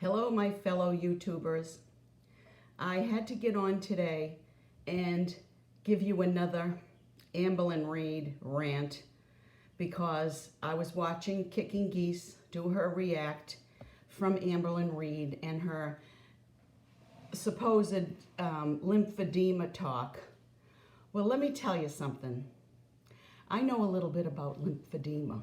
Hello, my fellow YouTubers. I had to get on today and give you another Amberlynn Reid rant because I was watching Kicking Geese do her react from Amberlynn Reid and her supposed lymphedema talk. Well, let me tell you something. I know a little bit about lymphedema.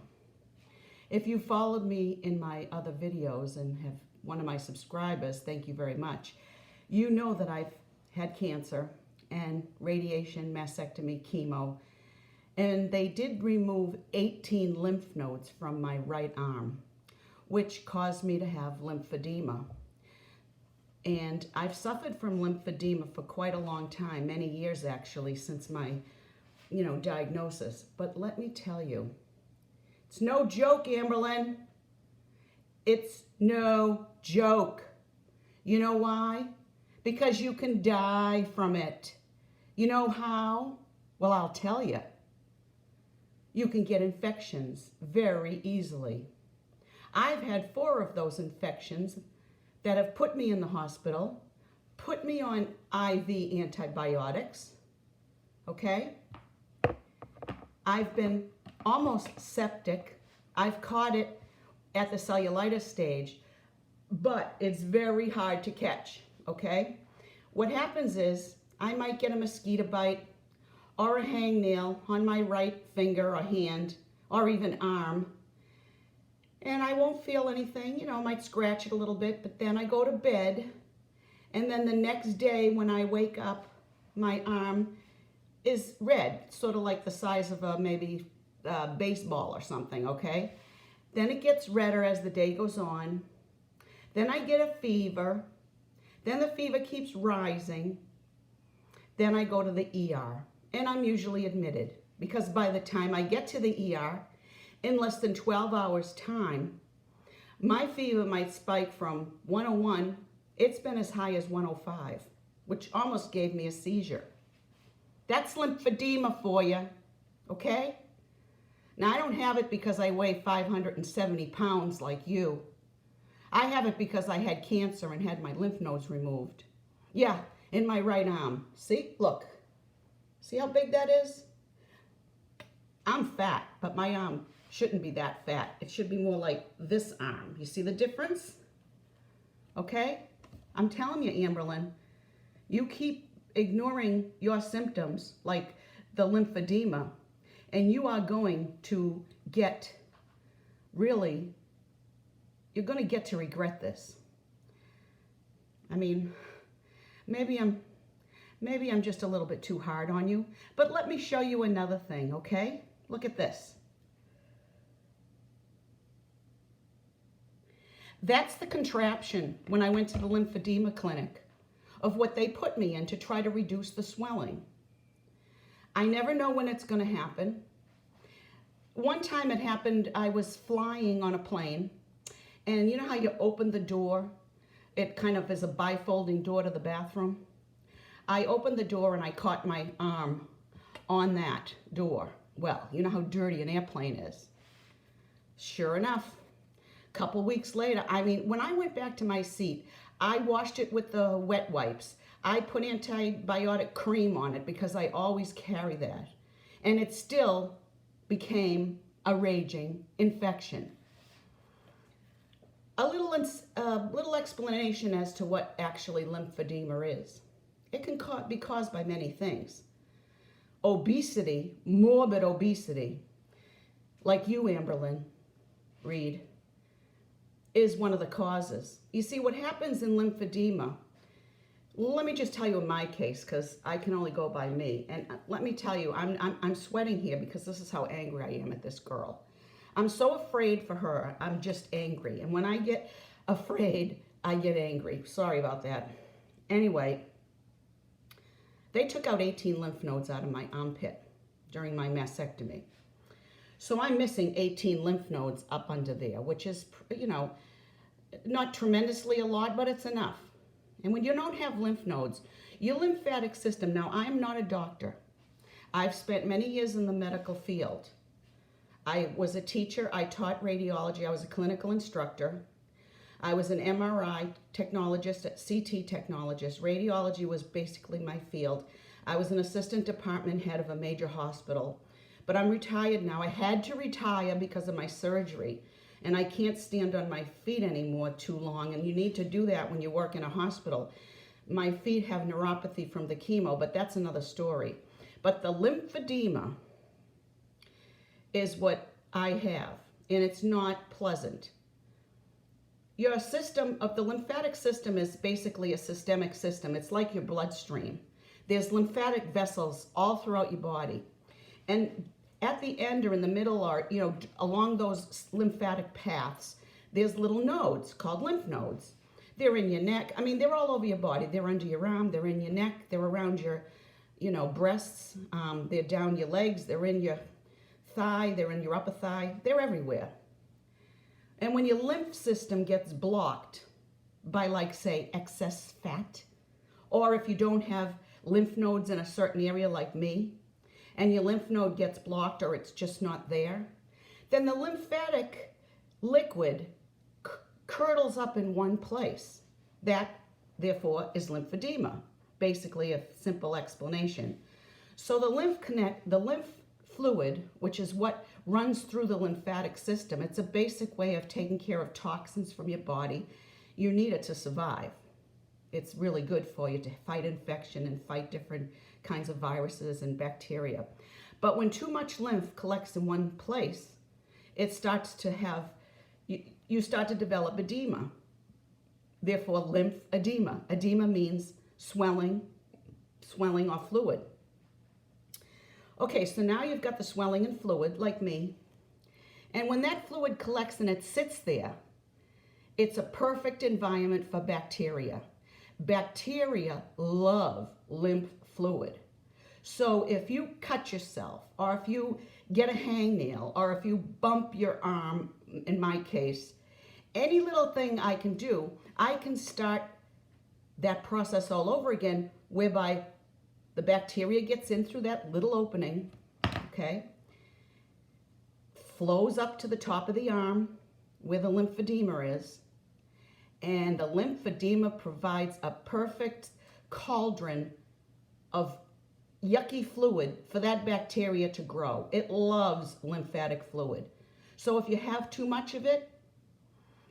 If you followed me in my other videos and have one of my subscribers, thank you very much. You know that I've had cancer and radiation, mastectomy, chemo, and they did remove 18 lymph nodes from my right arm, which caused me to have lymphedema. And I've suffered from lymphedema for quite a long time, many years actually, since my, diagnosis. But let me tell you, it's no joke, Amberlynn. It's no joke. You know why? Because you can die from it. You know how? Well, I'll tell you. You can get infections very easily. I've had 4 of those infections that have put me in the hospital, put me on IV antibiotics, okay? I've been almost septic. I've caught it at the cellulitis stage, but it's very hard to catch, okay? What happens is I might get a mosquito bite or a hangnail on my right finger or hand or even arm, and I won't feel anything, I might scratch it a little bit, but then I go to bed, and then the next day when I wake up, my arm is red, sort of like the size of a maybe baseball or something, okay? Then it gets redder as the day goes on. Then I get a fever. Then the fever keeps rising. Then I go to the ER, and I'm usually admitted because by the time I get to the ER, in less than 12 hours time, my fever might spike from 101, it's been as high as 105, which almost gave me a seizure. That's lymphedema for you, okay? Now, I don't have it because I weigh 570 pounds like you. I have it because I had cancer and had my lymph nodes removed. Yeah, in my right arm. See, look. See how big that is? I'm fat, but my arm shouldn't be that fat. It should be more like this arm. You see the difference? Okay? I'm telling you, Amberlynn, you keep ignoring your symptoms like the lymphedema, and you are going to get you're going to get to regret this. I mean, maybe I'm just a little bit too hard on you, but let me show you another thing, okay? Look at this. That's the contraption when I went to the lymphedema clinic of what they put me in to try to reduce the swelling. I never know when it's going to happen. One time it happened, I was flying on a plane, and you know how you open the door? It kind of is a bifolding door to the bathroom. I opened the door and I caught my arm on that door. Well, you know how dirty an airplane is. Sure enough, a couple weeks later, when I went back to my seat, I washed it with the wet wipes. I put antibiotic cream on it because I always carry that. And it still became a raging infection. A little explanation as to what actually lymphedema is. It can be caused by many things. Obesity, morbid obesity, like you, Amberlynn Reid, is one of the causes. You see, what happens in lymphedema, let me just tell you in my case, because I can only go by me. And let me tell you, I'm sweating here because this is how angry I am at this girl. I'm so afraid for her, I'm just angry. And when I get afraid, I get angry. Sorry about that. Anyway, they took out 18 lymph nodes out of my armpit during my mastectomy. So I'm missing 18 lymph nodes up under there, which is, not tremendously a lot, but it's enough. And when you don't have lymph nodes, your lymphatic system, now I'm not a doctor. I've spent many years in the medical field. I was a teacher, I taught radiology, I was a clinical instructor. I was an MRI technologist, CT technologist. Radiology was basically my field. I was an assistant department head of a major hospital. But I'm retired now. I had to retire because of my surgery. And I can't stand on my feet anymore too long. And you need to do that when you work in a hospital. My feet have neuropathy from the chemo, but that's another story. But the lymphedema is what I have, and it's not pleasant. Your system of the lymphatic system is basically a systemic system. It's like your bloodstream. There's lymphatic vessels all throughout your body. And at the end or in the middle or, along those lymphatic paths, there's little nodes called lymph nodes. They're in your neck. I mean, they're all over your body. They're under your arm. They're in your neck. They're around your, breasts. They're down your legs. They're in your thigh. They're in your upper thigh. They're everywhere. And when your lymph system gets blocked by, like, say, excess fat, or if you don't have lymph nodes in a certain area like me, and your lymph node gets blocked or it's just not there, then the lymphatic liquid curdles up in one place. That, therefore, is lymphedema. Basically, a simple explanation. So the lymph fluid, which is what runs through the lymphatic system, it's a basic way of taking care of toxins from your body. You need it to survive. It's really good for you to fight infection and fight different kinds of viruses and bacteria. But when too much lymph collects in one place, it starts to have, you start to develop edema. Therefore, lymphedema. Edema means swelling or fluid. Okay, so now you've got the swelling and fluid, like me. And when that fluid collects and it sits there, it's a perfect environment for bacteria. Bacteria love lymph fluid. So if you cut yourself, or if you get a hangnail, or if you bump your arm, in my case, any little thing I can do, I can start that process all over again, whereby the bacteria gets in through that little opening, okay, flows up to the top of the arm where the lymphedema is, and the lymphedema provides a perfect cauldron of yucky fluid for that bacteria to grow. It loves lymphatic fluid. So if you have too much of it,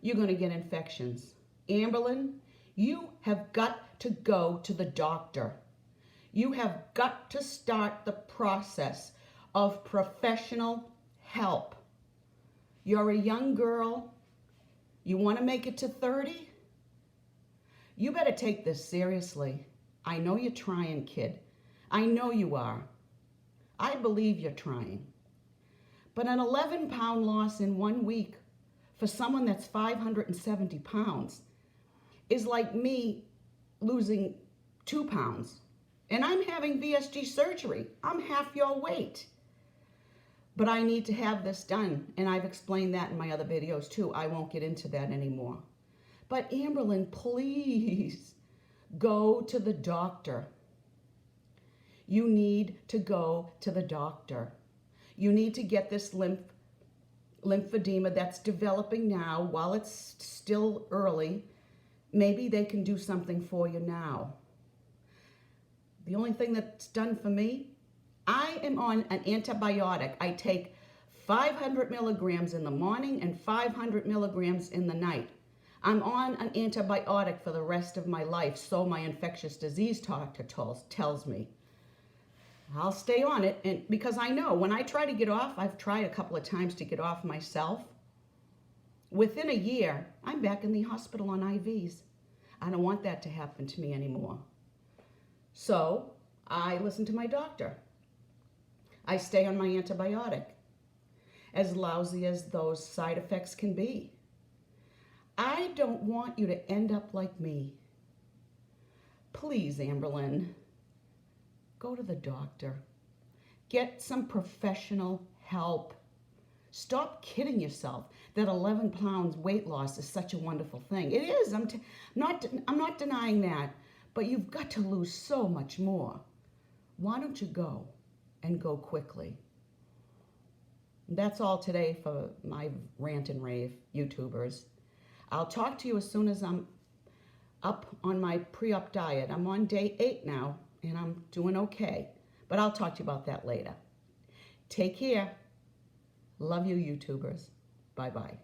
you're going to get infections. Amberlynn, you have got to go to the doctor. You have got to start the process of professional help. You're a young girl. You want to make it to 30? You better take this seriously. I know you're trying, kid. I know you are. I believe you're trying. But an 11-pound loss in 1 week for someone that's 570 pounds is like me losing 2 pounds. And I'm having VSG surgery. I'm half your weight. But I need to have this done. And I've explained that in my other videos too. I won't get into that anymore. But Amberlynn, please go to the doctor. You need to go to the doctor. You need to get this lymphedema that's developing now while it's still early. Maybe they can do something for you now. The only thing that's done for me, I am on an antibiotic. I take 500 milligrams in the morning and 500 milligrams in the night. I'm on an antibiotic for the rest of my life, so my infectious disease doctor tells me. I'll stay on it, and because I know when I try to get off, I've tried a couple of times to get off myself. Within a year, I'm back in the hospital on IVs. I don't want that to happen to me anymore. So I listen to my doctor. I stay on my antibiotic, as lousy as those side effects can be. I don't want you to end up like me. Please, Amberlynn, go to the doctor. Get some professional help. Stop kidding yourself that 11 pounds weight loss is such a wonderful thing. It is. I'm not denying that. But you've got to lose so much more. Why don't you go, and go quickly? That's all today for my rant and rave YouTubers. I'll talk to you as soon as I'm up on my pre-op diet. I'm on day 8 now, and I'm doing okay. But I'll talk to you about that later. Take care. Love you, YouTubers. Bye-bye.